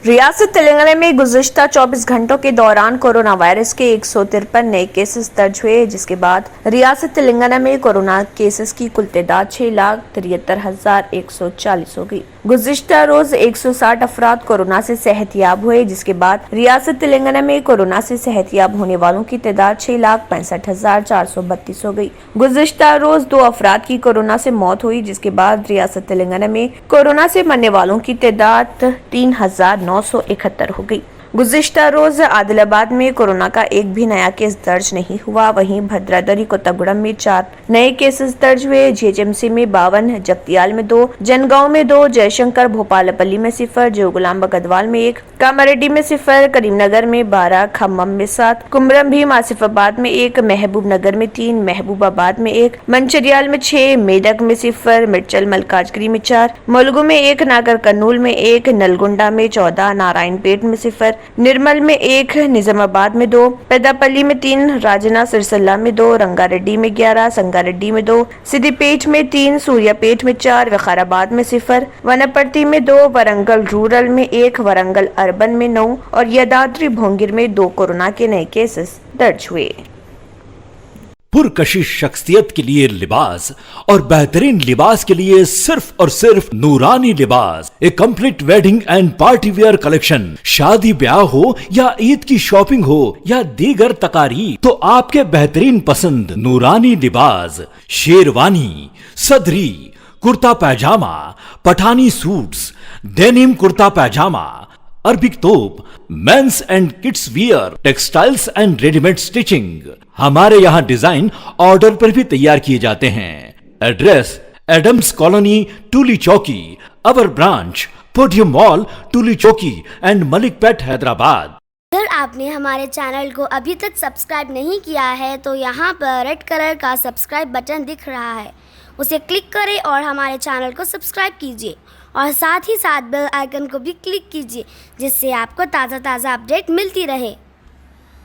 रियासत तेलंगाना में गुज़िश्ता 24 घंटों के दौरान कोरोना वायरस के 153 नए केसेस दर्ज हुए, जिसके बाद रियासत तेलंगाना में कोरोना केसेस की कुल तादाद 6,73,140 हो गई। गुज़िश्ता रोज 160 अफराद कोरोना से सेहतयाब हुए, जिसके बाद रियासत तेलंगाना में कोरोना से सेहतयाब होने वालों की तादाद 6,65,432 हो गई। गुज़िश्ता रोज 2 अफराद की कोरोना से मौत हुई, जिसके बाद रियासत तेलंगाना में कोरोना से मरने वालों की तादाद 3,971 हो गई। गुज़िश्ता रोज आदिलाबाद में कोरोना का एक भी नया केस दर्ज नहीं हुआ। वहीं भद्रादरी कोत्तागुड़म में 4 नए केसेस दर्ज हुए। जीएचएमसी में 52, जगतियाल में 2, जनगांव में 2, जयशंकर भोपालपल्ली में 0, जोगुलांबा गढ़वाल में 1, कामारेड्डी में 0, करीमनगर में 12, खम्मम में 7, कुमरम भीम आसिफाबाद में 1, महबूब नगर में 3, महबूबाबाद में 1, मंचिरियाल में 6, मेदक में 0, मिर्चल मलकाजगिरी में 4, मुलुगु में 1, नागर कर्नूल में 1, नलगोंडा में 14, नारायणपेट में 0, निर्मल में 1, निजामाबाद में 2, पेदापल्ली में 3, राजना सिरसल्ला में 2, रंगारेड्डी में 11, संगारेड्डी में 2, सिद्दीपेट में 3, सूर्यापेट में 4, विकाराबाद में 0, वनपर्ती में 2, वरंगल रूरल में 1, वरंगल अर्बन में 9 और यादाद्री भोंगिर में 2 कोरोना के नए केसेस दर्ज हुए। पुरकशिश शख्सियत के लिए लिबास और बेहतरीन लिबास के लिए सिर्फ और सिर्फ Noorani Libas, a complete wedding and party wear collection. शादी ब्याह हो या ईद की शॉपिंग हो या दीगर तकारीब, तो आपके बेहतरीन पसंद नूरानी लिबास, शेरवानी, सदरी, kurta pyjama, Pathani suits, denim kurta pyjama, Arabic thobe, mens and kids wear, textiles and readymade stitching. हमारे यहाँ डिजाइन ऑर्डर पर भी तैयार किए जाते हैं। एड्रेस एडम्स कॉलोनी, टूली चौकी, अवर ब्रांच पोडियम मॉल, टूली चौकी एंड मलिकपेट, हैदराबाद। अगर आपने हमारे चैनल को अभी तक सब्सक्राइब नहीं किया है तो यहाँ पर रेड कलर का सब्सक्राइब बटन दिख रहा है, उसे क्लिक करें और हमारे चैनल को सब्सक्राइब कीजिए और साथ ही साथ बेल आइकन को भी क्लिक कीजिए, जिससे आपको ताज़ा अपडेट मिलती रहे।